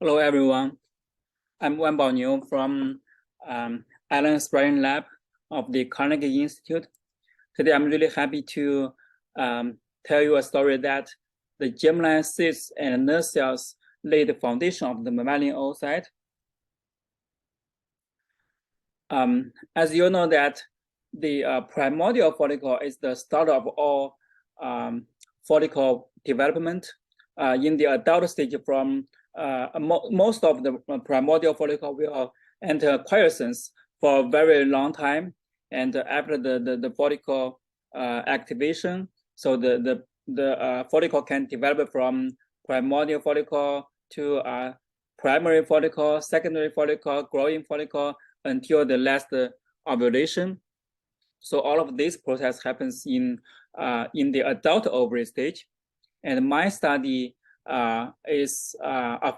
Hello, everyone. I'm Wanbao from Island Spreading Lab of the Carnegie Institute. Today, I'm really happy to tell you a story that the germline cysts and nerve cells lay the foundation of the mammalian oocyte. As you know that the primordial follicle is the start of all follicle development. In the adult stage, from most of the primordial follicle will enter quiescence for a very long time, and after the follicle activation, so the follicle can develop from primordial follicle to primary follicle, secondary follicle, growing follicle, until the last ovulation. So all of this process happens in the adult ovary stage. And my study is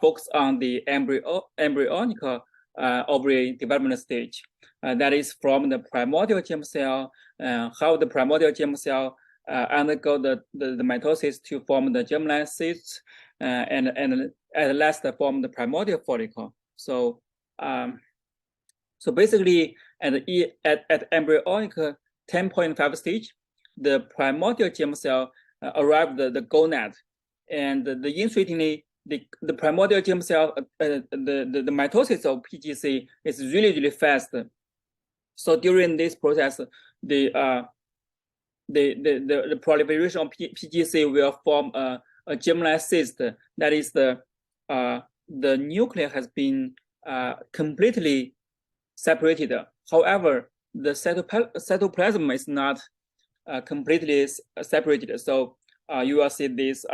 focused on the embryonic ovary development stage. That is from the primordial germ cell, how the primordial germ cell undergo the mitosis to form the germline cysts, and at last form the primordial follicle. So basically, at embryonic 10.5 stage, the primordial germ cell arrived the gonad, and interestingly, the primordial germ cell, the mitosis of PGC is really fast. So during this process, the proliferation of PGC will form a germline cyst. That is the nucleus has been completely separated. However, the cytoplasm is not completely separated. So you will see this,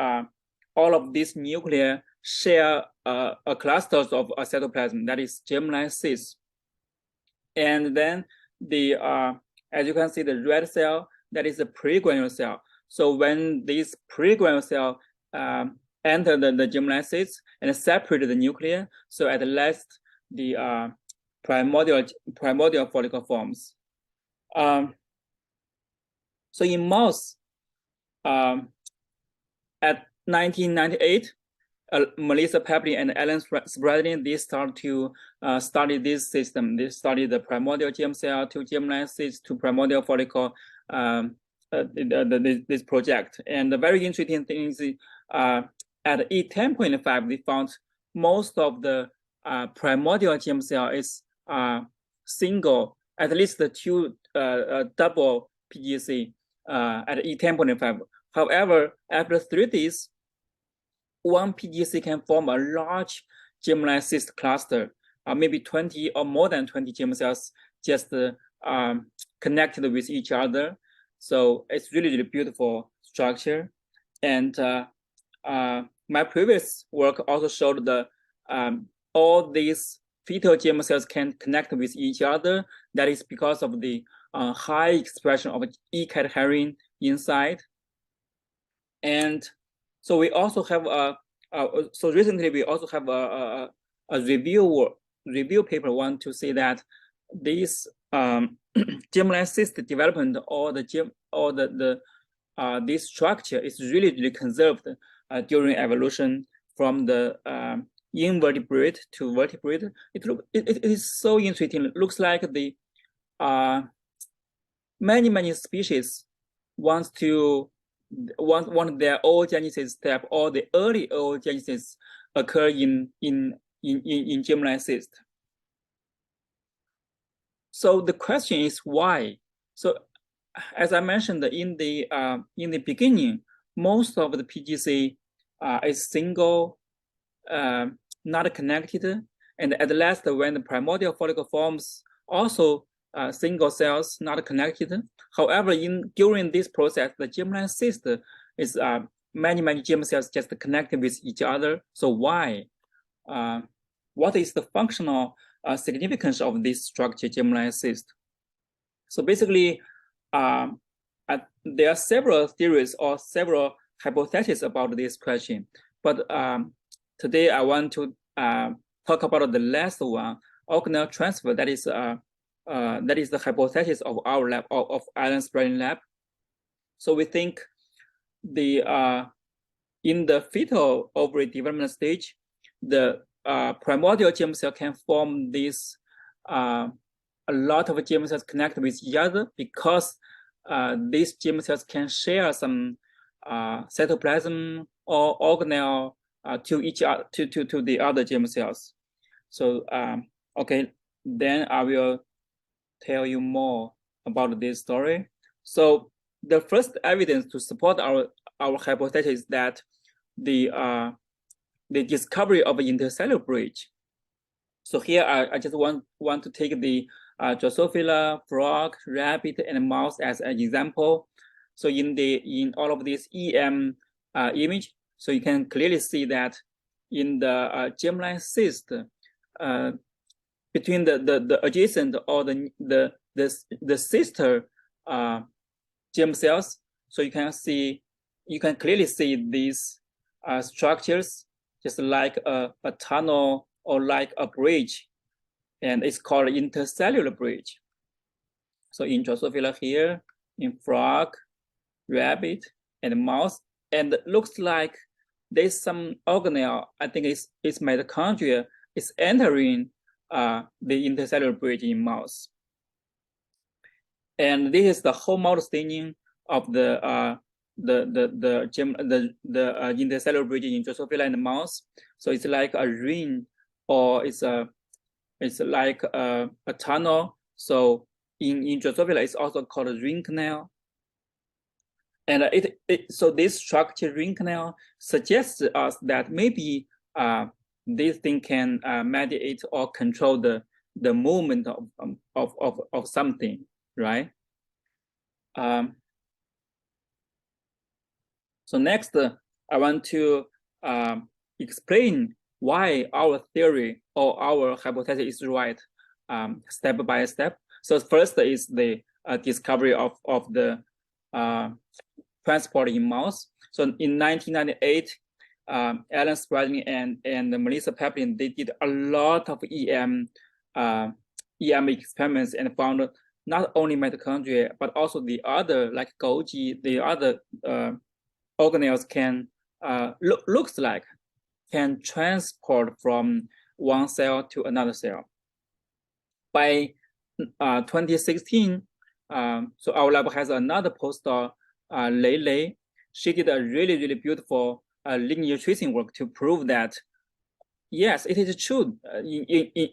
all of these nuclei share a clusters of a cytoplasm, that is germline cysts. And then as you can see, the red cell, that is a pregranular cell. So when this pregranular cell enter the germline cysts and separate the nuclei, so at last the primordial follicle forms. So in mouse, at 1998, Melissa Pepley and Alan Spradlin, they started to study this system. They studied the primordial germ cell to germline cysts to primordial follicle, this project. And the very interesting thing is at E10.5, they found most of the primordial germ cell is single, at least the two double PGC at E10.5. However, after 3 days, one PGC can form a large germline cyst cluster, maybe 20 or more than 20 germ cells just connected with each other. So it's really beautiful structure. And my previous work also showed the all these fetal germ cells can connect with each other. That is because of the high expression of oocyte heron inside. And so we also have so recently we also have a review paper want to say that this germline cyst development or this structure is really conserved during evolution from the invertebrate to vertebrate. It is so interesting. It looks like the many species want their oogenesis step or the early oogenesis occur in germline cyst. So the question is why? So as I mentioned in the beginning, most of the PGC is single, not connected, and at last when the primordial follicle forms, also single cells not connected. However, during this process, the germline cyst is many germ cells just connected with each other. So why? What is the functional significance of this structure, germline cyst? So basically, there are several theories or several hypotheses about this question. But today I want to talk about the last one, organelle transfer. That is the hypothesis of our lab, of Island Spreading Lab. So we think in the fetal ovary development stage, the primordial germ cell can form this a lot of germ cells connect with each other because these germ cells can share some cytoplasm or organelle to each other, to the other germ cells. So okay, then I will tell you more about this story. So the first evidence to support our hypothesis is that the discovery of an intercellular bridge. So here I just want to take the Drosophila, frog, rabbit, and mouse as an example. So in all of this EM image, so you can clearly see that in the germline cyst, between the adjacent or the sister germ cells, so you can clearly see these structures, just like a tunnel or like a bridge, and it's called intercellular bridge. So in Drosophila here, in frog, rabbit, and mouse, and it looks like there's some organelle, I think it's mitochondria, is entering the intercellular bridge in mouse. And this is the whole model staining of the intercellular bridge in Drosophila and mouse. So it's like a ring, or it's like a tunnel. So in Drosophila, it's also called a ring canal. And so this structured ring canal suggests to us that maybe this thing can mediate or control the movement of something, right? So next, I want to explain why our theory or our hypothesis is right, step by step. So first is the discovery of the transport in mouse. So in 1998, Alan Spradlin and Melissa Peplin, they did a lot of EM experiments and found not only mitochondria, but also the other, like Golgi, the other organelles can looks like can transport from one cell to another cell. By 2016, so our lab has another postdoc, Lei Lei. She did a really beautiful linear tracing work to prove that yes, it is true.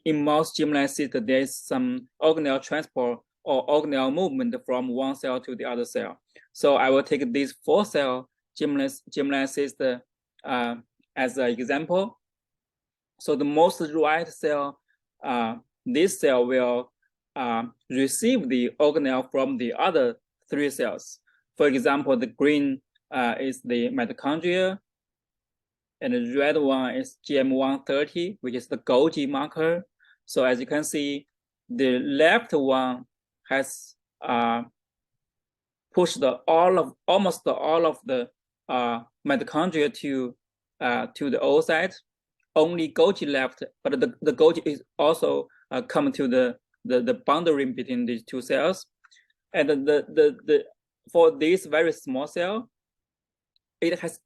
In mouse germline cyst, there is some organelle transport or organelle movement from one cell to the other cell. So I will take this 4-cell germline cyst as an example. So the most right cell, this cell will receive the organelle from the other 3 cells. For example, the green is the mitochondria, and the red one is GM130, which is the Golgi marker. So as you can see, the left one has pushed almost all of the mitochondria to the oocyte. Only Golgi left, but the Golgi is also come to the boundary between these 2 cells. And for this very small cell, it has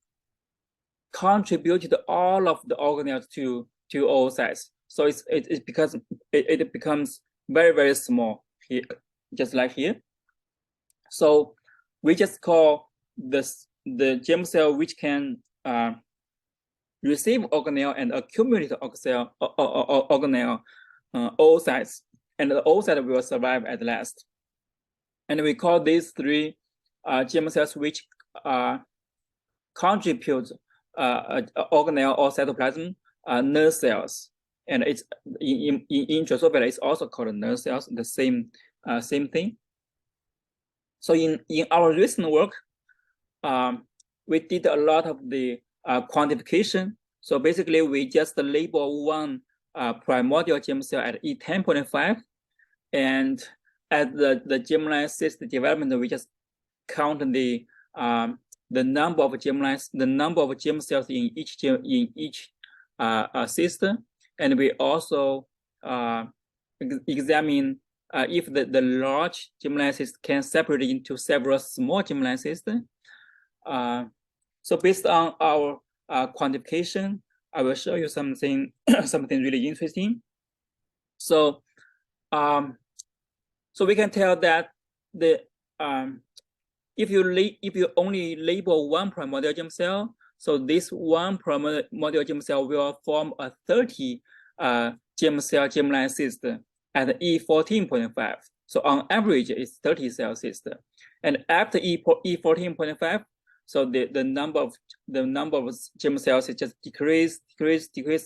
contributed all of the organelles to oocytes. So it becomes very small here, just like here. So we just call the germ cell which can receive organelle and accumulate organelle oocytes, and the oocyte will survive at last. And we call these 3 germ cells which contribute organelle or cytoplasm nerve cells. And it's in Drosophila, it's also called nerve cells, the same thing. So in our recent work, we did a lot of the quantification. So basically, we just label one primordial germ cell at E10.5, and at the germline cyst development, we just count the number of germlines, the number of germ cells in each cyst, and we also examine if the large germline cyst can separate into several small germline cysts. So based on our quantification, I will show you something something really interesting. So so we can tell that the if you only label one primordial germ cell, so this one primordial germ cell will form a 30 germ cell germline cyst at E14.5. So on average, it's 30 cell cyst. And after E14.5, so the number of germ cells is just decrease,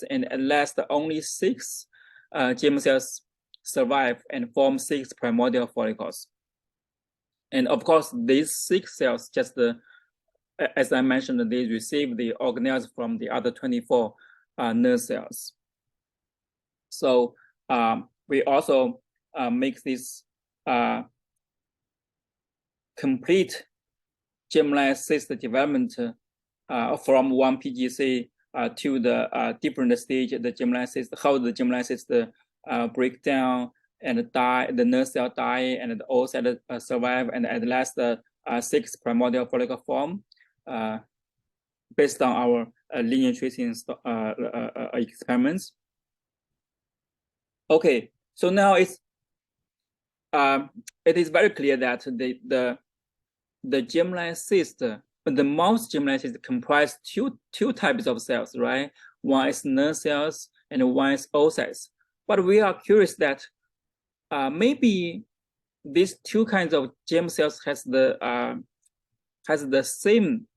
and at last only 6 germ cells survive and form 6 primordial follicles. And of course, these 6 cells just, as I mentioned, they receive the organelles from the other 24 nerve cells. So we also make this complete germline cyst development from one PGC to the different stage, the germline cyst, how the germline cyst break down and die, the nerve cell die, and the oocyte survive, and at last 6 primordial follicle form based on our linear tracing experiments. Okay, so now it is very clear that the germline cyst, the mouse germline cyst comprise two types of cells, right? One is nerve cells and one is oocytes. But we are curious that maybe these two kinds of germ cells has the same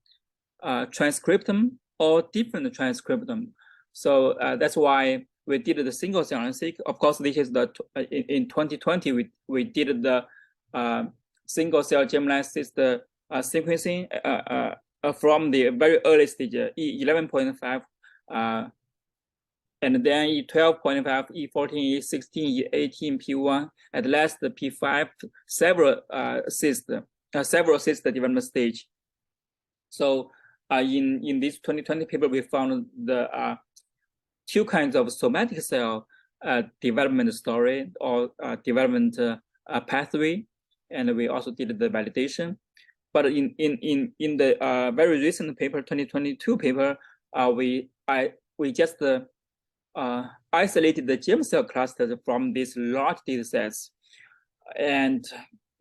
transcriptome or different transcriptome. So that's why we did the single cell analysis. Of course, this is the in 2020 we did the single cell germline cyst sequencing from the very early stage, E11.5. And then E12.5, E14, E16, E18, P1, at last the P5, several cyst development stage. So in this 2020 paper, we found the 2 kinds of somatic cell development story or development pathway, and we also did the validation. But in the very recent paper, 2022 paper, we just isolated the germ cell clusters from these large data sets. And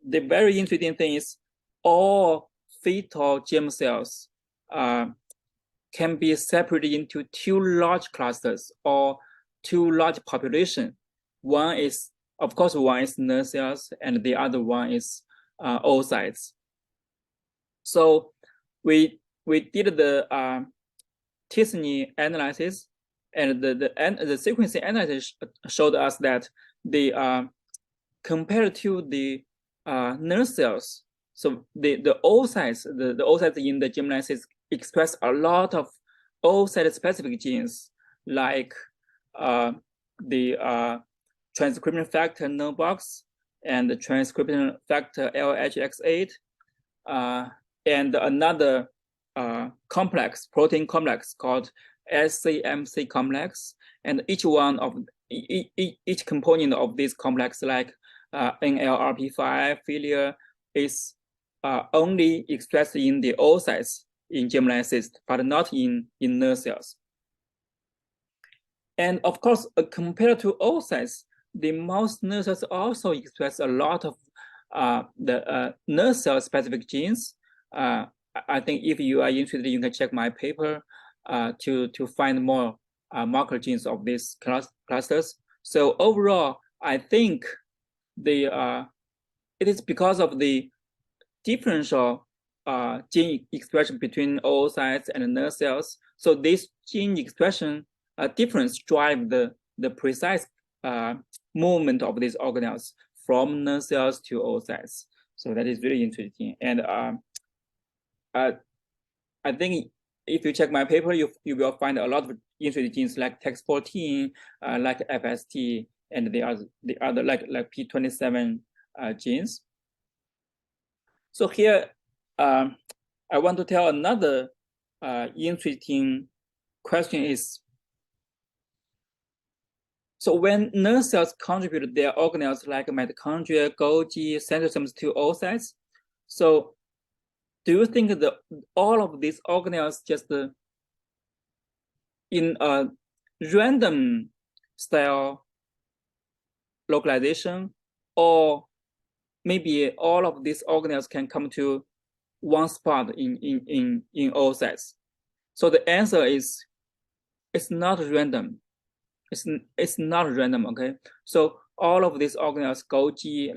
the very interesting thing is all fetal germ cells can be separated into 2 large clusters or 2 large populations. One is, of course, one is nerve cells, and the other one is oocytes. So we did the t-SNE analysis, and the sequencing analysis showed us that the compared to the nerve cells, so the oocytes, the oocytes in the germline cyst express a lot of oocyte-specific genes, like the transcription factor NOBOX and the transcription factor LHX8, and another protein complex called SCMC complex, and each component of this complex, like NLRP5 failure, is only expressed in the oocytes in germline cyst, but not in nerve cells. And of course, compared to oocytes, the mouse nerve cells also express a lot of the nerve cell specific genes. I think if you are interested, you can check my paper to find more marker genes of these clusters. So overall, I think it is because of the differential gene expression between oocytes and nerve cells. So this gene expression difference drive the precise movement of these organelles from nerve cells to oocytes. So that is really interesting. And I think if you check my paper, you will find a lot of interesting genes like TEX14, like FST, and the other like P27 genes. So here, I want to tell another interesting question is, so when nerve cells contribute their organelles like mitochondria, Golgi, centrosomes to oocytes, so do you think that all of these organelles just in a random style localization, or maybe all of these organelles can come to one spot in oocytes. So the answer is it's not random. It's not random, okay? So all of these organelles, Golgi,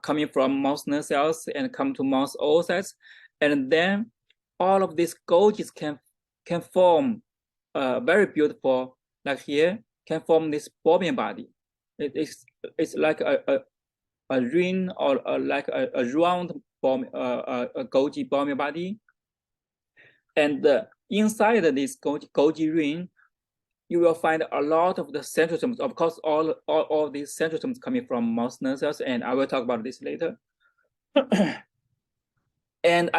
coming from mouse nerve cells and come to mouse oocytes, and then all of these Golgis can form very beautiful, like here, can form this bobbing body. It's like a ring or like a round a Golgi bobbing body, and inside this Golgi ring, you will find a lot of the centrosomes. Of course, all these centrosomes coming from mouse nerve cells, and I will talk about this later. And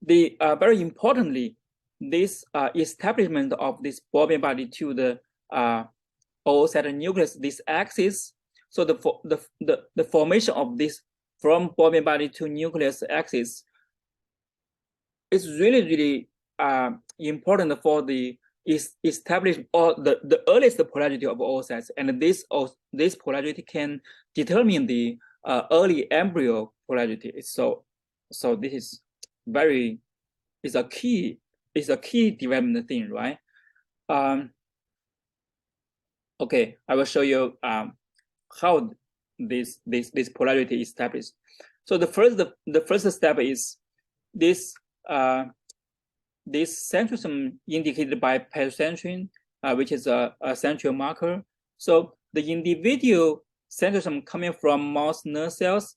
very importantly, this establishment of this bobbing body to the oocyte nucleus, this axis. So the formation of this from bobbing body to nucleus axis is really important for the establish or the earliest polarity of oocytes, and this polarity can determine the early embryo polarity. So this is a key development thing, right? Okay, I will show you how this polarity is established. So the first step is this centrosome indicated by pyrocentrin, which is a central marker. So the individual centrosome coming from mouse nerve cells,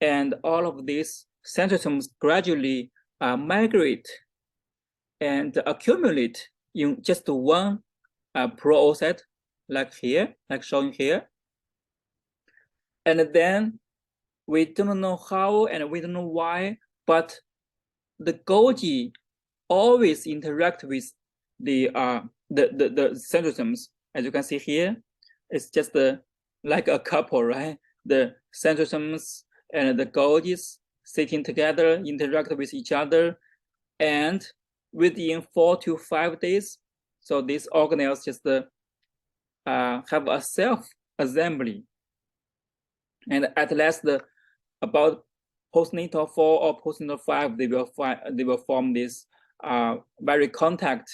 and all of these centrosomes gradually migrate and accumulate in just one pro-oocyte, like here, like shown here. And then we don't know how and we don't know why, but the Golgi always interact with the centrosomes. As you can see here, it's just like a couple, right? The centrosomes and the Golgis sitting together, interact with each other, and within 4 to 5 days, so these organelles just have a self-assembly, and at last about postnatal 4 or postnatal 5, they will form this very compacted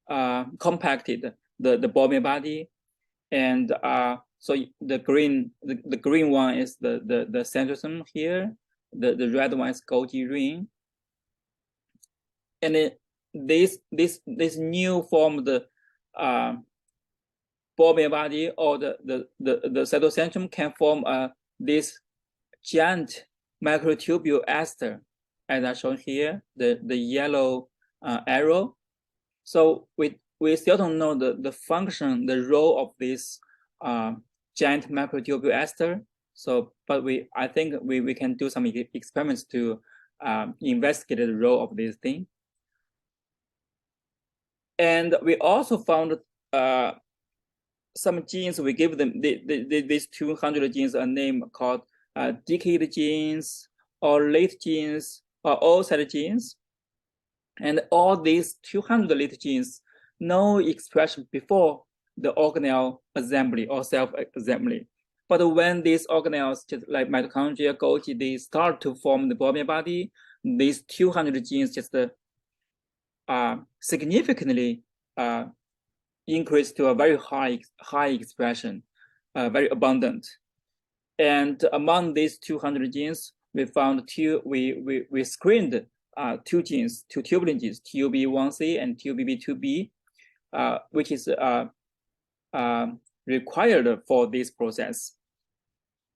the bobbing body, and so the green one is the centrosome here, the red one is Golgi ring, and this new formed bobbing body or the cytocentrum can form this giant microtubule ester, as I shown here, the yellow arrow. So we still don't know the function, the role of this giant microtubule ester. So, but I think we can do some experiments to investigate the role of this thing. And we also found some genes. We give them these 200 genes a name called decade genes or late genes or oocyte genes. And all these 200 late genes, no expression before the organelle assembly or self-assembly. But when these organelles, just like mitochondria, Golgi, they start to form the bobbing body, these 200 genes just significantly increase to a very high expression, very abundant. And among these 200 genes, we found we screened 2 genes, 2 tubulin genes, TUB1C and TUBB2B, which is required for this process.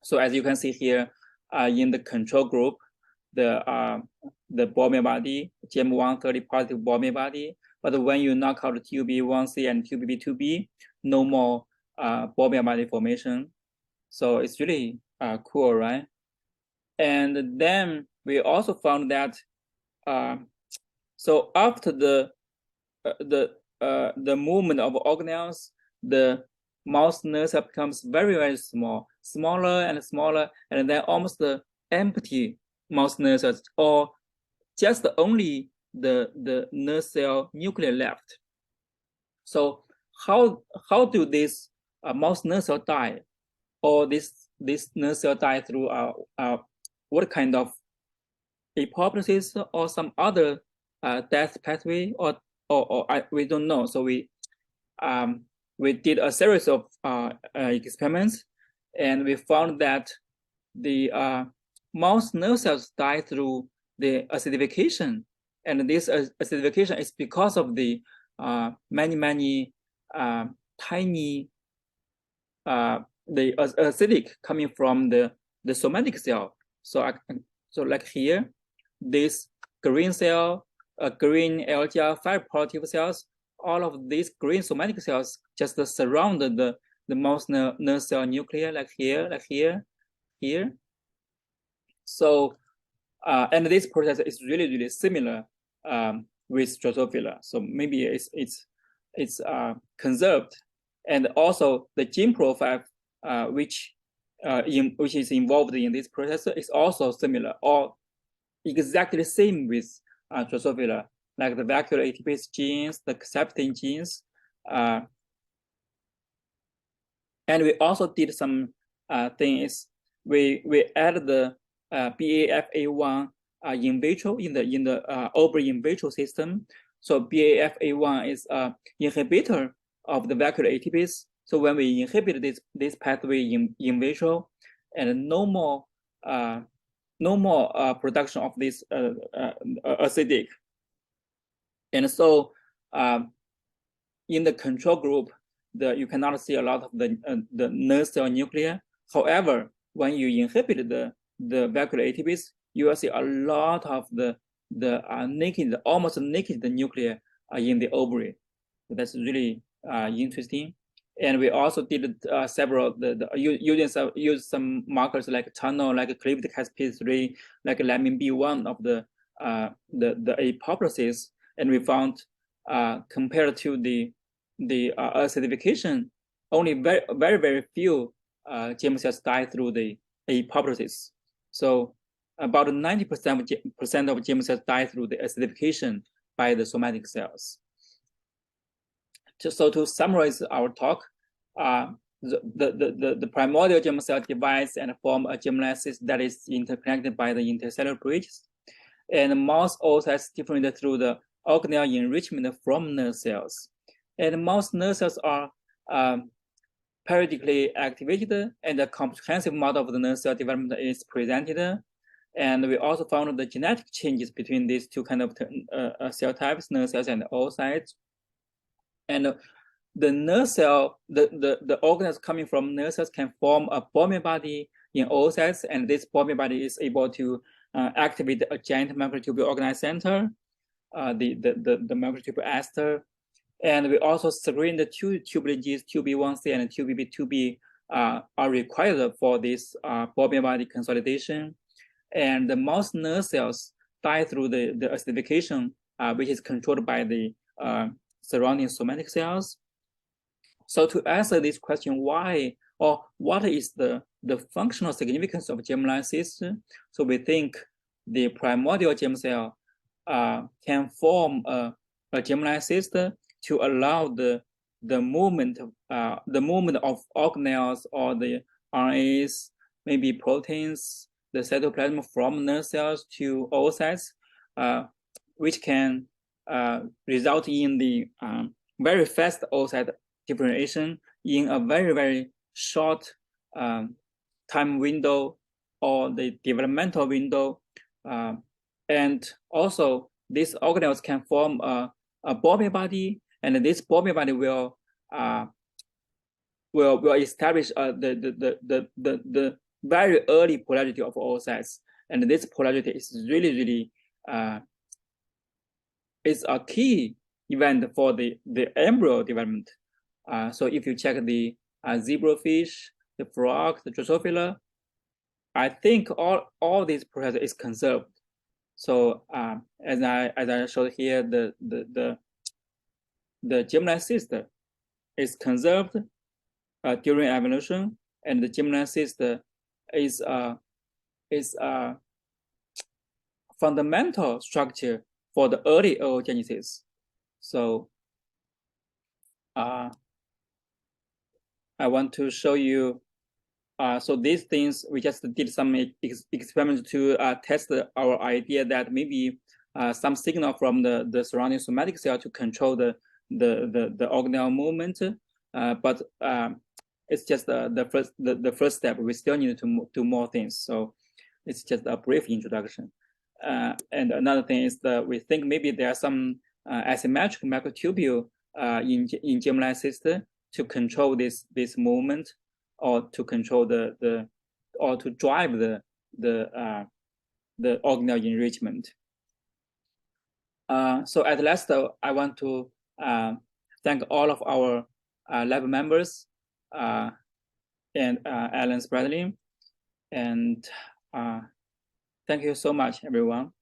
So as you can see here, in the control group, the bobbing body, GM130 positive bobbing body, but when you knock out TUB1C and TUBB2B, no more bobbing body formation. So it's really cool, right? And then we also found that so after the movement of organelles, the mouse nerve cell becomes very small, smaller and smaller, and then almost empty mouse nerve cells, or just only the nerve cell nucleus left. So how do these mouse nerve cell die, or this nerve cell die through what kind of apoptosis or some other death pathway, or we don't know. So we did a series of experiments, and we found that the mouse nerve cells die through the acidification, and this acidification is because of the many tiny the acidic coming from the somatic cell. So like here, this green cell, green LGR5 positive cells, all of these green somatic cells just surround the mouse nerve cell nucleus, like here. So and this process is really similar with Drosophila. So maybe it's conserved, and also the gene profile which is involved in this process is also similar, or exactly the same with Drosophila, like the vacuolar ATPase genes, the cathepsin genes, and we also did some things. We added the BAFA1 in vitro in the ovary in vitro system. So BAFA1 is an inhibitor of the vacuolar ATPase. So when we inhibit this pathway in vitro, and no more production of this acidic. And so in the control group, you cannot see a lot of the nerve cell nuclei. However, when you inhibit the vacuolar ATPase, you will see a lot of the naked, almost naked nuclei in the ovary. So that's really interesting. And we also did several use some markers like tunnel, like cleaved caspase3, like lamin B1 of the apoptosis, and we found compared to the acidification, only very few germ cells die through the apoptosis. So about 90% of germ cells die through the acidification by the somatic cells. So to summarize our talk, the primordial germ cell divides and form a germline cyst that is interconnected by the intercellular bridges. And mouse oocytes differentiate through the organelle enrichment from nerve cells. And mouse nerve cells are periodically activated, and a comprehensive model of the nerve cell development is presented. And we also found the genetic changes between these two kind of cell types, nerve cells and oocytes. And the nerve cell, the organelles coming from nerve cells can form a Bowman body in oocytes, and this Bowman body is able to activate a giant microtubule organized center, the microtubule ester. And we also screen the two tubulin genes, 2B1C and 2BB2B are required for this Bowman body consolidation. And the mouse nerve cells die through the acidification, which is controlled by the surrounding somatic cells. So to answer this question, why or what is the functional significance of germline cysts? So we think the primordial germ cell can form a germline cyst to allow the movement of organelles or the RNAs, maybe proteins, the cytoplasm from nerve cells to oocytes, which can result in the very fast oocyte differentiation in a very short time window, or the developmental window. And also these organelles can form a Bowman body, and this Bowman body will establish the very early polarity of oocytes. And this polarity is really is a key event for the embryo development. So if you check the zebrafish, the frog, the Drosophila, I think all these process is conserved. So as I showed here, the germline cyst is conserved during evolution, and the germline cyst is a fundamental structure for the early oogenesis. So I want to show you. So these things, we just did some experiments to test our idea that maybe some signal from the surrounding somatic cell to control the organelle movement, but it's just the first step. We still need to do more things. So it's just a brief introduction. And another thing is that we think maybe there are some asymmetric microtubule in germline cysts to control this movement, or to control or to drive the organelle enrichment. So at last, I want to thank all of our lab members and Alan Spradlin, and thank you so much, everyone.